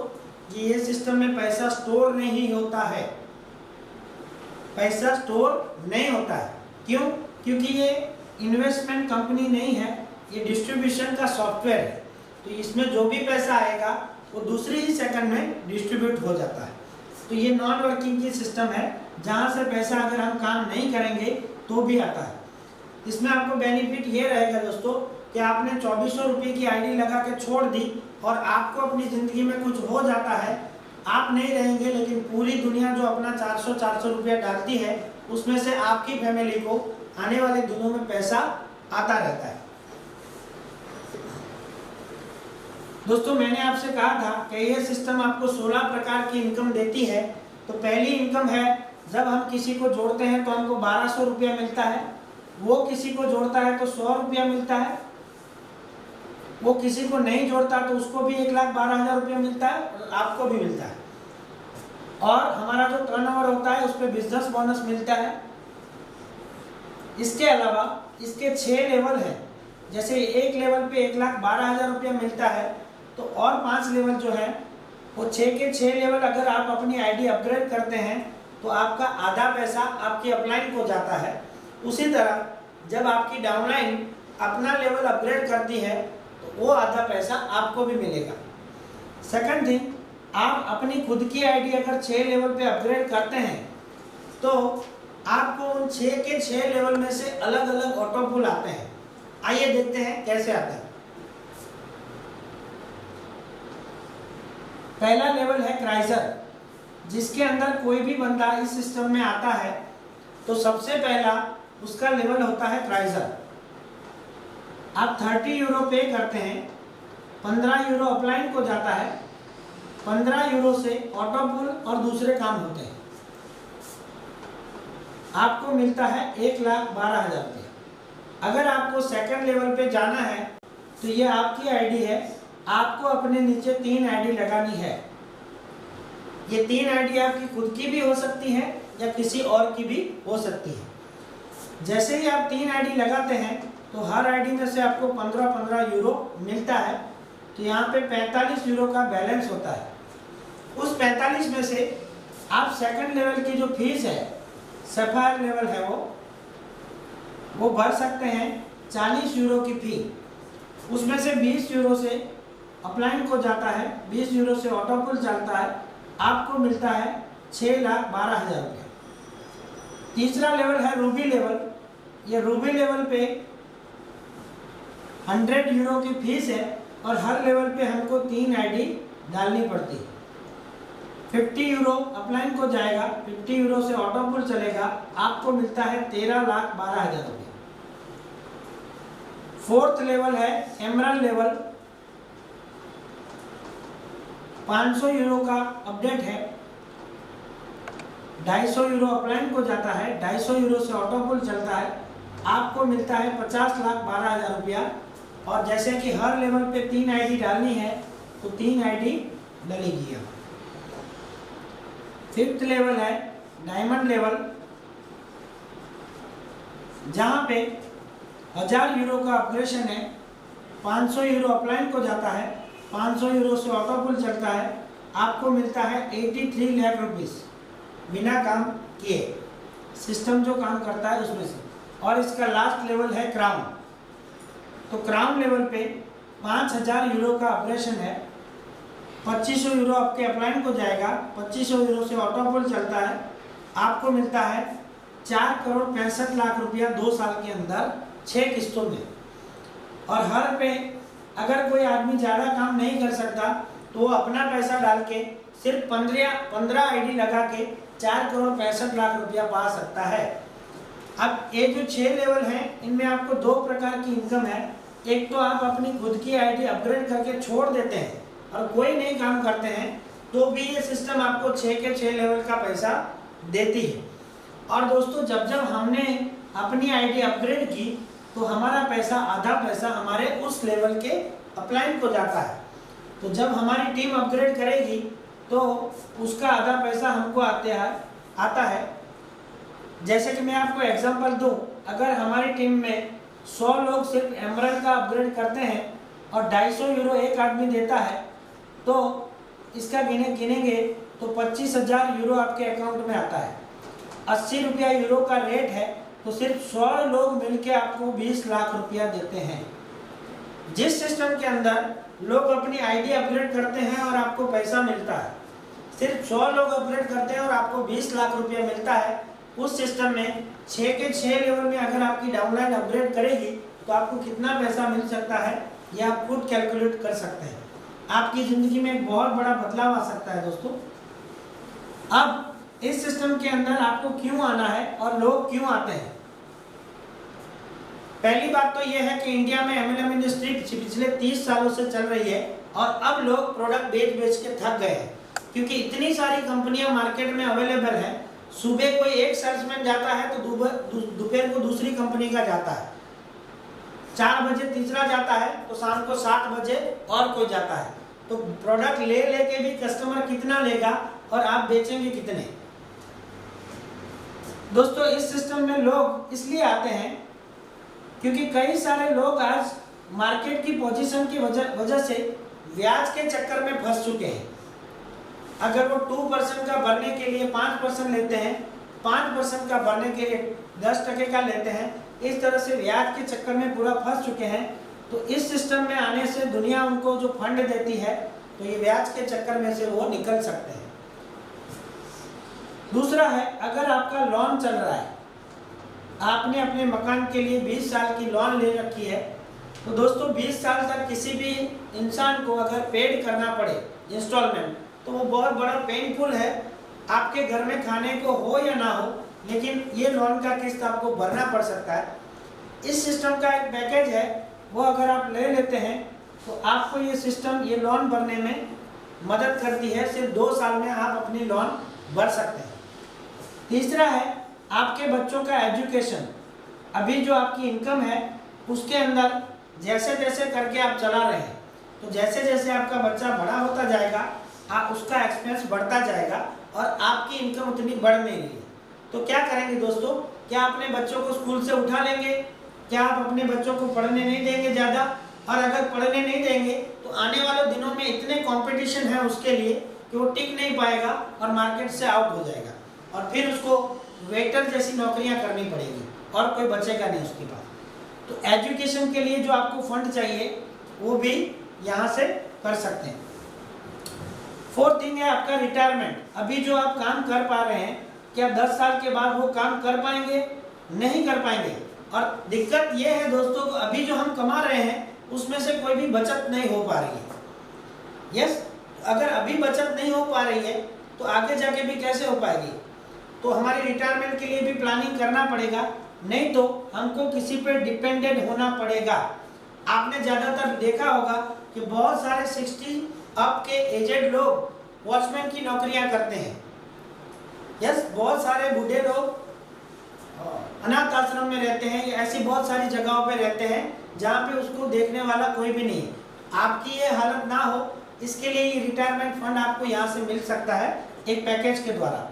कि ये सिस्टम में पैसा स्टोर नहीं होता है। पैसा स्टोर नहीं होता है। क्यों? क्योंकि ये इन्वेस्टमेंट कंपनी नहीं है, ये डिस्ट्रीब्यूशन का सॉफ्टवेयर है, तो इसमें जो भी पैसा आएगा वो दूसरे ही सेकंड में डिस्ट्रीब्यूट हो जाता है। तो ये नॉन वर्किंग की सिस्टम है, जहाँ से पैसा अगर हम काम नहीं करेंगे तो भी आता है। इसमें आपको बेनिफिट ये रहेगा दोस्तों कि आपने 2400 रुपये की आईडी लगा के छोड़ दी और आपको अपनी ज़िंदगी में कुछ हो जाता है, आप नहीं रहेंगे, लेकिन पूरी दुनिया जो अपना 400 रुपया डालती है उसमें से आपकी फैमिली को आने वाले दिनों में पैसा आता रहता है। दोस्तों मैंने आपसे कहा था कि यह सिस्टम आपको 16 प्रकार की इनकम देती है। तो पहली इनकम है, जब हम किसी को जोड़ते हैं तो हमको 1200 रुपया मिलता है, वो किसी को जोड़ता है तो 100 रुपया मिलता है, वो किसी को नहीं जोड़ता तो उसको भी 1,12,000 रुपया मिलता है और आपको भी मिलता है। और हमारा जो टर्नओवर होता है उस पर बिजनेस बोनस मिलता है। इसके अलावा इसके 6 लेवल हैं, जैसे एक लेवल पे 1,12,000 रुपया मिलता है, तो और 5 लेवल जो है वो 6 के 6 लेवल अगर आप अपनी आईडी अपग्रेड करते हैं तो आपका आधा पैसा आपकी अपलाइन को जाता है। उसी तरह जब आपकी डाउनलाइन अपना लेवल अपग्रेड करती है तो वो आधा पैसा आपको भी मिलेगा। सेकंड थिंग, आप अपनी खुद की आईडी अगर 6 लेवल पे अपग्रेड करते हैं तो आपको उन 6 के 6 लेवल में से अलग अलग ऑटो पुल आते हैं। आइए देखते हैं कैसे आते हैं। पहला लेवल है क्राइजर, जिसके अंदर कोई भी बंदा इस सिस्टम में आता है तो सबसे पहला उसका लेवल होता है क्राइजर। आप 30 यूरो पे करते हैं, 15 यूरो अपलाइन को जाता है, 15 यूरो से ऑटो पुल और दूसरे काम होते हैं। आपको मिलता है 1,12,000 रुपया। अगर आपको सेकंड लेवल पे जाना है तो ये आपकी आईडी है, आपको अपने नीचे 3 आईडी लगानी है। ये 3 आईडी आपकी खुद की भी हो सकती है या किसी और की भी हो सकती है। जैसे ही आप 3 आईडी लगाते हैं तो हर आईडी में से आपको 15-15 यूरो मिलता है। तो यहाँ पे 45 यूरो का बैलेंस होता है। उस 45 में से आप सेकंड लेवल की जो फीस है, सफायर लेवल है, वो भर सकते हैं 40 यूरो की फी। उसमें से 20 यूरो से अपलाइन को जाता है, 20 यूरो से ऑटो पुल चलता है, आपको मिलता है 6,12,000 रुपया। तीसरा लेवल है रूबी लेवल। ये रूबी लेवल पे 100 यूरो की फीस है और हर लेवल पे हमको 3 आईडी डालनी पड़ती है। 50 यूरो अपलाइन को जाएगा, 50 यूरो से ऑटो पुल चलेगा, आपको मिलता है 13,12,000 रुपया। फोर्थ लेवल है एमरल्ड लेवल, 500 यूरो का अपडेट है, 250 यूरो अपलाइन को जाता है, 250 यूरो से ऑटो पुल चलता है, आपको मिलता है 50,12,000 रुपया। और जैसे कि हर लेवल पे 3 आईडी डालनी है तो 3 आईडी डलेगी। अब फिफ्थ लेवल है डायमंड लेवल, जहाँ पे 1000 यूरो का अपग्रेडेशन है, 500 यूरो अपलाइन को जाता है, 500 यूरो से ऑटो पुल चलता है, आपको मिलता है 83 लाख रुपीस बिना काम किए, सिस्टम जो काम करता है उसमें से। और इसका लास्ट लेवल है क्राउन। तो क्राउन लेवल पे 5000 यूरो का अपग्रेडेशन है, 2500 यूरो आपके अपलाइन को जाएगा, 2500 यूरो से ऑटो पुल चलता है, आपको मिलता है 4,65,00,000 रुपया 2 साल के अंदर 6 किस्तों में। और हर पे अगर कोई आदमी ज़्यादा काम नहीं कर सकता तो वो अपना पैसा डाल के सिर्फ 15 आईडी लगा के 4,65,00,000 रुपया पा सकता है। अब ये जो 6 लेवल हैं इनमें आपको 2 प्रकार की इनकम है। एक तो आप अपनी खुद की आईडी अपग्रेड करके छोड़ देते हैं और कोई नहीं काम करते हैं तो भी ये सिस्टम आपको 6 के 6 लेवल का पैसा देती है। और दोस्तों जब जब हमने अपनी आईडी अपग्रेड की तो हमारा पैसा, आधा पैसा हमारे उस लेवल के अपलाइन को जाता है। तो जब हमारी टीम अपग्रेड करेगी तो उसका आधा पैसा हमको आता है। जैसे कि मैं आपको एग्जांपल दूं, अगर हमारी टीम में 100 लोग सिर्फ एमरल्ड का अपग्रेड करते हैं और 250 यूरो एक आदमी देता है तो इसका गिनेंगे तो 25,000 यूरो आपके अकाउंट में आता है। 80 रुपया यूरो का रेट है तो सिर्फ 100 लोग मिलके आपको 20 लाख रुपया देते हैं। जिस सिस्टम के अंदर लोग अपनी आईडी अपग्रेड करते हैं और आपको पैसा मिलता है, सिर्फ 100 लोग अपग्रेड करते हैं और आपको 20 लाख रुपया मिलता है, उस सिस्टम में 6 के 6 लेवल में अगर आपकी डाउनलाइन अपग्रेड करेगी तो आपको कितना पैसा मिल सकता है ये आप खुद कैलकुलेट कर सकते हैं। आपकी ज़िंदगी में एक बहुत बड़ा बदलाव आ सकता है दोस्तों। अब इस सिस्टम के अंदर आपको क्यों आना है और लोग क्यों आते हैं? पहली बात तो यह है कि इंडिया में MLM इंडस्ट्री पिछले 30 सालों से चल रही है और अब लोग प्रोडक्ट बेच के थक गए हैं, क्योंकि इतनी सारी कंपनियां मार्केट में अवेलेबल है। सुबह कोई एक सेल्समैन जाता है तो दोपहर को दूसरी कंपनी का जाता है, 4 बजे तीसरा जाता है तो शाम को 7 बजे और कोई जाता है। तो प्रोडक्ट ले के भी कस्टमर कितना लेगा और आप बेचेंगे कितने? दोस्तों इस सिस्टम में लोग इसलिए आते हैं क्योंकि कई सारे लोग आज मार्केट की पोजीशन की वजह से ब्याज के चक्कर में फंस चुके हैं। अगर वो 2% का भरने के लिए 5% लेते हैं, 5% का भरने के लिए 10% का लेते हैं, इस तरह से ब्याज के चक्कर में पूरा फंस चुके हैं। तो इस सिस्टम में आने से दुनिया उनको जो फंड देती है तो ये ब्याज के चक्कर में से वो निकल सकते हैं। दूसरा है, अगर आपका लोन चल रहा है, आपने अपने मकान के लिए 20 साल की लोन ले रखी है, तो दोस्तों 20 साल तक किसी भी इंसान को अगर पेड करना पड़े इंस्टॉलमेंट तो वो बहुत बड़ा पेनफुल है। आपके घर में खाने को हो या ना हो, लेकिन ये लोन का किस्त आपको भरना पड़ सकता है। इस सिस्टम का एक पैकेज है, वो अगर आप ले लेते हैं तो आपको ये सिस्टम ये लोन भरने में मदद करती है। सिर्फ 2 साल में आप अपनी लोन भर सकते हैं। तीसरा है आपके बच्चों का एजुकेशन। अभी जो आपकी इनकम है उसके अंदर जैसे जैसे करके आप चला रहे हैं, तो जैसे जैसे आपका बच्चा बड़ा होता जाएगा आप उसका एक्सपेंस बढ़ता जाएगा और आपकी इनकम उतनी बढ़ नहीं रही है। तो क्या करेंगे दोस्तों? क्या अपने बच्चों को स्कूल से उठा लेंगे? क्या आप अपने बच्चों को पढ़ने नहीं देंगे ज़्यादा? और अगर पढ़ने नहीं देंगे तो आने वाले दिनों में इतने कंपटीशन है उसके लिए कि वो टिक नहीं पाएगा और मार्केट से आउट हो जाएगा और फिर उसको वेटर जैसी नौकरियां करनी पड़ेगी और कोई बचेगा नहीं उसके पास। तो एजुकेशन के लिए जो आपको फंड चाहिए वो भी यहाँ से कर सकते हैं। 4th थिंग है आपका रिटायरमेंट। अभी जो आप काम कर पा रहे हैं, क्या 10 साल के बाद वो काम कर पाएंगे? नहीं कर पाएंगे। और दिक्कत ये है दोस्तों, अभी जो हम कमा रहे हैं उसमें से कोई भी बचत नहीं हो पा रही है। यस, अगर अभी बचत नहीं हो पा रही है तो आगे जाके भी कैसे हो पाएगी? तो हमारी रिटायरमेंट के लिए भी प्लानिंग करना पड़ेगा, नहीं तो हमको किसी पे डिपेंडेंट होना पड़ेगा। आपने ज़्यादातर देखा होगा कि बहुत सारे 60 अप के एजेड लोग वॉचमैन की नौकरियां करते हैं। यस, बहुत सारे बूढ़े लोग अनाथ आश्रम में रहते हैं या ऐसी बहुत सारी जगहों पे रहते हैं जहाँ पे उसको देखने वाला कोई भी नहीं है। आपकी ये हालत ना हो, इसके लिए ये रिटायरमेंट फंड आपको यहाँ से मिल सकता है एक पैकेज के द्वारा।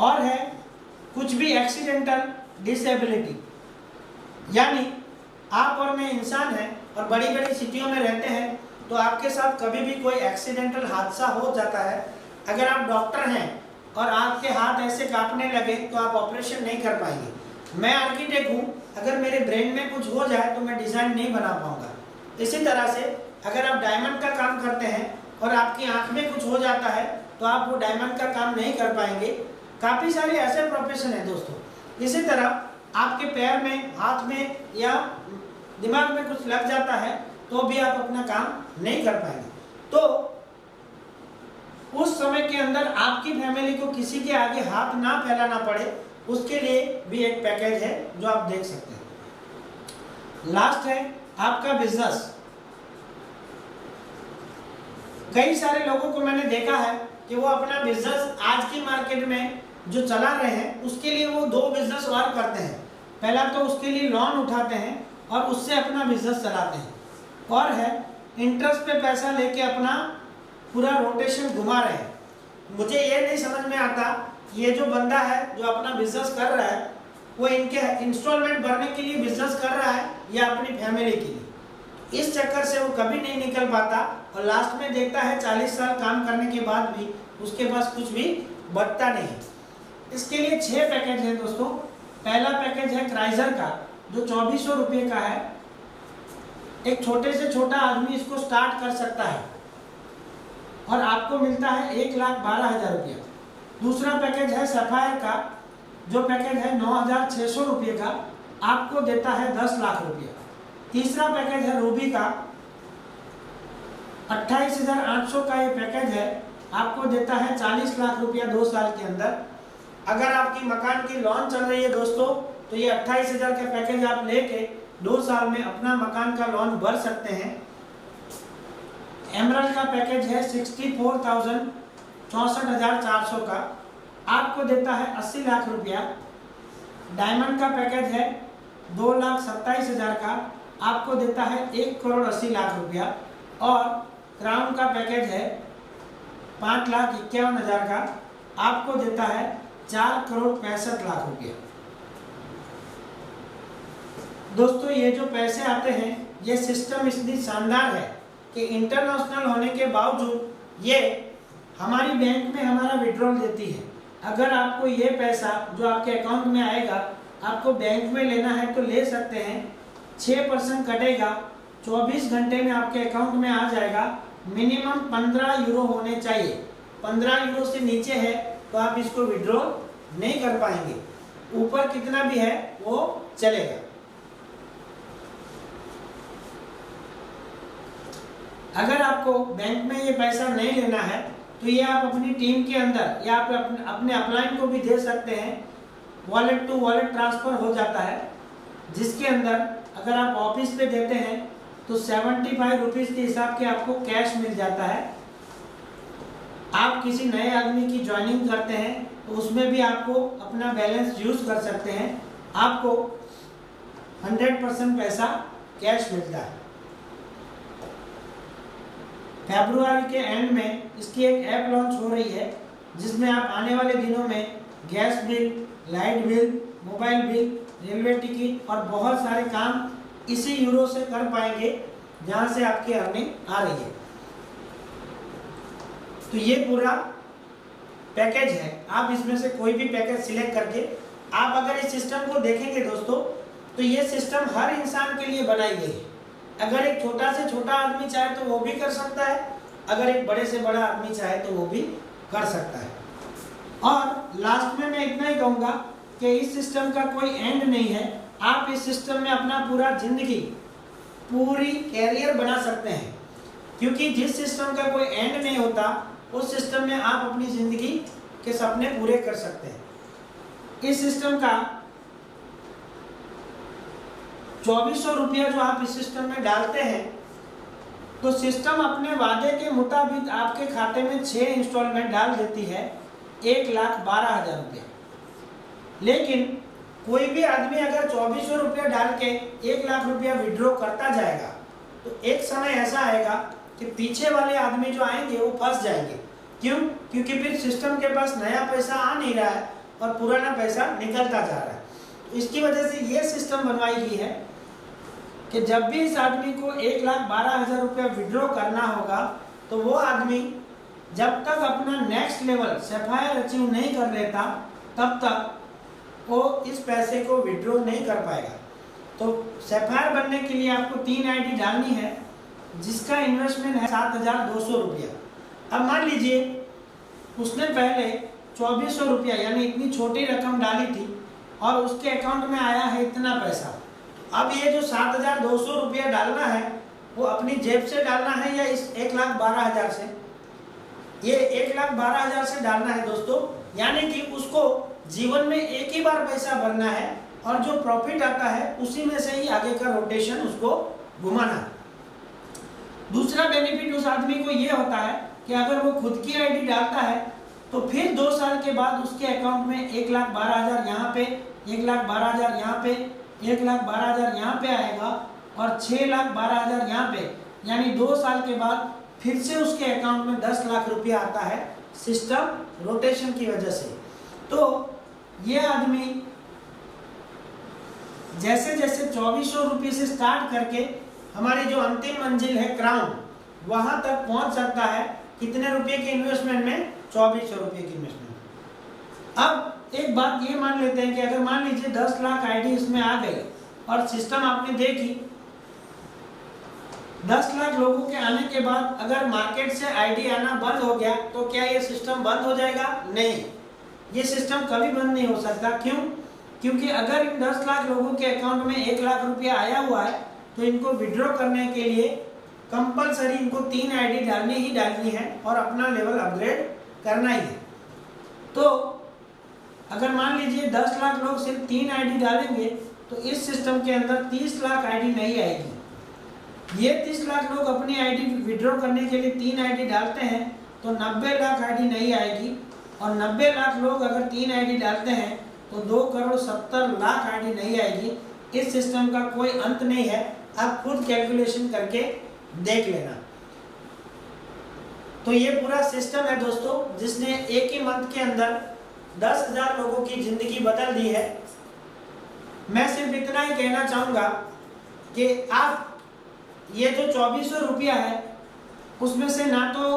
और है कुछ भी एक्सीडेंटल डिसेबिलिटी, यानी आप और मैं इंसान हैं और बड़ी बड़ी सिटियों में रहते हैं, तो आपके साथ कभी भी कोई एक्सीडेंटल हादसा हो जाता है। अगर आप डॉक्टर हैं और आपके हाथ ऐसे कांपने लगे तो आप ऑपरेशन नहीं कर पाएंगे। मैं आर्किटेक्ट हूँ, अगर मेरे ब्रेन में कुछ हो जाए तो मैं डिज़ाइन नहीं बना पाऊंगा। इसी तरह से अगर आप डायमंड का काम करते हैं और आपकी आँख में कुछ हो जाता है तो आप वो डायमंड का काम नहीं कर पाएंगे। काफ़ी सारे ऐसे प्रोफेशन हैं दोस्तों। इसी तरह आपके पैर में, हाथ में या दिमाग में कुछ लग जाता है तो भी आप अपना काम नहीं कर पाएंगे। तो उस समय के अंदर आपकी फैमिली को किसी के आगे हाथ ना फैलाना पड़े, उसके लिए भी एक पैकेज है जो आप देख सकते हैं। लास्ट है आपका बिजनेस। कई सारे लोगों को मैंने देखा है कि वो अपना बिजनेस आज की मार्केट में जो चला रहे हैं उसके लिए वो 2 बिजनेस और करते हैं। पहला तो उसके लिए लोन उठाते हैं और उससे अपना बिजनेस चलाते हैं, और है इंटरेस्ट पे पैसा लेके अपना पूरा रोटेशन घुमा रहे हैं। मुझे ये नहीं समझ में आता ये जो बंदा है जो अपना बिजनेस कर रहा है वो इनके इंस्टॉलमेंट भरने के लिए बिजनेस कर रहा है या अपनी फैमिली के लिए। इस चक्कर से वो कभी नहीं निकल पाता और लास्ट में देखता है 40 साल काम करने के बाद भी उसके पास कुछ भी बचता नहीं। इसके लिए 6 पैकेज हैं दोस्तों। पहला पैकेज है क्राइजर का जो 2400 रुपये का है। एक छोटे से छोटा आदमी इसको स्टार्ट कर सकता है और आपको मिलता है 1,12,000 रुपया। दूसरा पैकेज है सफायर का, जो पैकेज है 9,600 रुपये का, आपको देता है 10 लाख रुपया। तीसरा पैकेज है रूबी का, 28,800 का ये पैकेज है, आपको देता है 40 लाख रुपया 2 साल के अंदर। अगर आपकी मकान की लोन चल रही है दोस्तों, तो ये 28,000 का पैकेज आप लेके 2 साल में अपना मकान का लोन भर सकते हैं। एमरल्ड का पैकेज है 64,400 का, आपको देता है 80 लाख रुपया। डायमंड का पैकेज है 2,27,000 का, आपको देता है 1,80,00,000 रुपया। और क्राउन का पैकेज है 5,51,000 का, आपको देता है 4,65,00,000 रुपया। दोस्तों ये जो पैसे आते हैं, ये सिस्टम इतनी शानदार है कि इंटरनेशनल होने के बावजूद ये हमारी बैंक में हमारा विड्रॉल देती है। अगर आपको ये पैसा जो आपके अकाउंट में आएगा आपको बैंक में लेना है तो ले सकते हैं। 6% कटेगा, 24 घंटे में आपके अकाउंट में आ जाएगा। मिनिमम 15 यूरो होने चाहिए। 15 यूरो से नीचे है तो आप इसको विड्रॉल नहीं कर पाएंगे। ऊपर कितना भी है वो चलेगा। अगर आपको बैंक में ये पैसा नहीं लेना है तो ये आप अपनी टीम के अंदर या आप अपने अपलाइन को भी दे सकते हैं। वॉलेट टू वॉलेट ट्रांसफर हो जाता है, जिसके अंदर अगर आप ऑफिस पे देते हैं तो 75 रुपीज़ के हिसाब के आपको कैश मिल जाता है। आप किसी नए आदमी की ज्वाइनिंग करते हैं तो उसमें भी आपको अपना बैलेंस यूज कर सकते हैं। आपको 100% पैसा कैश मिलता है। फरवरी के एंड में इसकी एक ऐप लॉन्च हो रही है, जिसमें आप आने वाले दिनों में gas bill, light bill, mobile bill, railway ticket और बहुत सारे काम इसी यूरो से कर पाएंगे, जहां से आपकी अर्निंग आ रही है। तो ये पूरा पैकेज है। आप इसमें से कोई भी पैकेज सिलेक्ट करके आप अगर इस सिस्टम को देखेंगे दोस्तों, तो ये सिस्टम हर इंसान के लिए बनाई गई है। अगर एक छोटा से छोटा आदमी चाहे तो वो भी कर सकता है, अगर एक बड़े से बड़ा आदमी चाहे तो वो भी कर सकता है। और लास्ट में मैं इतना ही कहूँगा कि इस सिस्टम का कोई एंड नहीं है। आप इस सिस्टम में अपना पूरा जिंदगी, पूरी कैरियर बना सकते हैं, क्योंकि जिस सिस्टम का कोई एंड नहीं होता उस सिस्टम में आप अपनी जिंदगी के सपने पूरे कर सकते हैं। इस सिस्टम का 2400 रुपया जो आप इस सिस्टम में डालते हैं, तो सिस्टम अपने वादे के मुताबिक आपके खाते में 6 इंस्टॉलमेंट डाल देती है, 1,12,000 रुपया। लेकिन कोई भी आदमी अगर 2400 रुपया डाल के 1 लाख रुपया विड्रॉ करता जाएगा तो एक समय ऐसा आएगा कि पीछे वाले आदमी जो आएंगे वो फंस जाएंगे। क्यों? क्योंकि फिर सिस्टम के पास नया पैसा आ नहीं रहा है और पुराना पैसा निकलता जा रहा है। तो इसकी वजह से ये सिस्टम बनवाई गई है कि जब भी इस आदमी को 1,12,000 रुपया विड्रॉ करना होगा तो वो आदमी जब तक अपना नेक्स्ट लेवल सफायर अचीव नहीं कर लेता तब तक वो इस पैसे को विड्रॉ नहीं कर पाएगा। तो सफायर बनने के लिए आपको 3 आईडी डालनी है, जिसका इन्वेस्टमेंट है 7,200 रुपया। अब मान लीजिए उसने पहले 2,400 रुपया यानी इतनी छोटी रकम डाली थी और उसके अकाउंट में आया है इतना पैसा। अब ये जो 7,200 रुपया डालना है वो अपनी जेब से डालना है या इस 1,12,000 से? ये 1,12,000 से डालना है दोस्तों। यानी कि उसको जीवन में एक ही बार पैसा भरना है और जो प्रॉफिट आता है उसी में से ही आगे का रोटेशन उसको घुमाना है। दूसरा बेनिफिट उस आदमी को ये होता है कि अगर वो खुद की आईडी डालता है तो फिर 2 साल के बाद उसके अकाउंट में 1,12,000 यहाँ पे, 1,12,000 यहाँ पे, 1,12,000 यहाँ पे आएगा और 6,12,000 यहाँ पे, यानी 2 साल के बाद फिर से उसके अकाउंट में 10 लाख रुपया आता है सिस्टम रोटेशन की वजह से। तो ये आदमी जैसे जैसे 2,400 रुपये से स्टार्ट करके हमारी जो अंतिम मंजिल है क्राउन, वहां तक पहुंच सकता है। कितने रुपए के इन्वेस्टमेंट में? 2,400 रुपये की इन्वेस्टमेंट। अब एक बात ये मान लेते हैं कि अगर मान लीजिए 10 लाख आईडी इसमें आ गई और सिस्टम आपने देखी 10 लाख लोगों के आने के बाद अगर मार्केट से आईडी आना बंद हो गया तो क्या ये सिस्टम बंद हो जाएगा? नहीं, ये सिस्टम कभी बंद नहीं हो सकता। क्यों? क्योंकि अगर इन 10 लाख लोगों के अकाउंट में 1 लाख रुपया आया हुआ है तो इनको विड्रॉ करने के लिए कंपलसरी इनको 3 आईडी डालनी है और अपना लेवल अपग्रेड करना ही है। तो अगर मान लीजिए 10 लाख लोग सिर्फ 3 आईडी डालेंगे तो इस सिस्टम के अंदर 30 लाख आईडी नहीं आएगी। ये 30 लाख लोग अपनी आईडी विड्रॉ करने के लिए 3 आईडी डालते हैं तो 90 लाख आईडी नहीं आएगी, और 90 लाख लोग अगर 3 आईडी डालते हैं तो 2,70,00,000 आईडी नहीं आएगी। इस सिस्टम का कोई अंत नहीं है, आप खुद कैलकुलेशन करके देख लेना। तो ये पूरा सिस्टम है दोस्तों, जिसने एक ही मंथ के अंदर 10,000 लोगों की जिंदगी बदल दी है। मैं सिर्फ इतना ही कहना चाहूंगा कि आप ये जो 2400 रुपया है उसमें से ना तो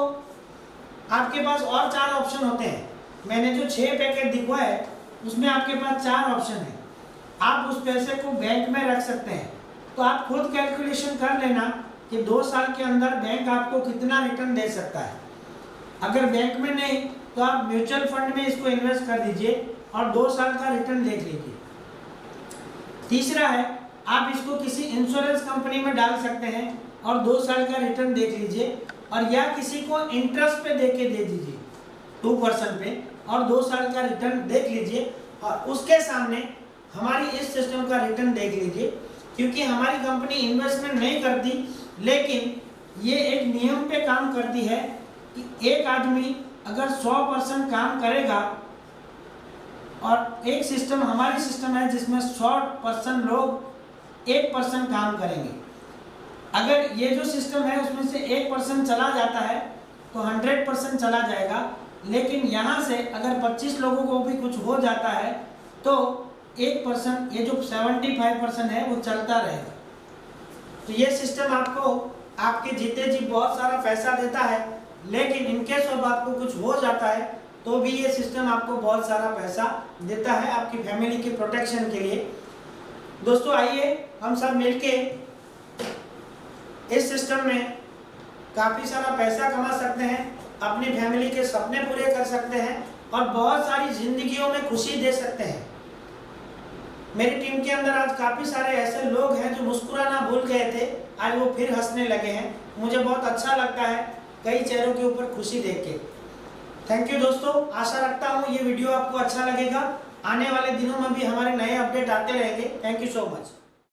आपके पास और 4 ऑप्शन होते हैं। मैंने जो 6 पैकेट दिखवा है उसमें आपके पास 4 ऑप्शन है। आप उस पैसे को बैंक में रख सकते हैं। तो आप खुद कैलकुलेशन कर लेना कि 2 साल के अंदर बैंक आपको कितना रिटर्न दे सकता है। अगर बैंक में नहीं तो आप म्यूचुअल फंड में इसको इन्वेस्ट कर दीजिए और 2 साल का रिटर्न देख लीजिए। तीसरा है, आप इसको किसी इंश्योरेंस कंपनी में डाल सकते हैं और 2 साल का रिटर्न देख लीजिए, और या किसी को इंटरेस्ट पे देके दे दीजिए 2% पे और 2 साल का रिटर्न देख लीजिए, और उसके सामने हमारी इस सिस्टम का रिटर्न देख लीजिए। क्योंकि हमारी कंपनी इन्वेस्टमेंट नहीं करती, लेकिन ये एक नियम पे काम करती है कि एक आदमी अगर 100% काम करेगा, और एक सिस्टम हमारी सिस्टम है जिसमें 100% लोग 1% काम करेंगे। अगर ये जो सिस्टम है उसमें से 1% चला जाता है तो 100% चला जाएगा, लेकिन यहाँ से अगर 25 लोगों को भी कुछ हो जाता है तो 1%, ये जो 75% है वो चलता रहेगा। तो ये सिस्टम आपको आपके जीते जी बहुत सारा पैसा देता है, लेकिन इनकेस ऑफ आपको कुछ हो जाता है तो भी ये सिस्टम आपको बहुत सारा पैसा देता है आपकी फैमिली के प्रोटेक्शन के लिए। दोस्तों आइए हम सब मिलके इस सिस्टम में काफ़ी सारा पैसा कमा सकते हैं, अपनी फैमिली के सपने पूरे कर सकते हैं और बहुत सारी जिंदगियों में खुशी दे सकते हैं। मेरी टीम के अंदर आज काफ़ी सारे ऐसे लोग हैं जो मुस्कुराना भूल गए थे, आज वो फिर हंसने लगे हैं। मुझे बहुत अच्छा लगता है कई चेहरों के ऊपर खुशी देख के। थैंक यू दोस्तों, आशा रखता हूँ ये वीडियो आपको अच्छा लगेगा। आने वाले दिनों में भी हमारे नए अपडेट आते रहेंगे। Thank you so much.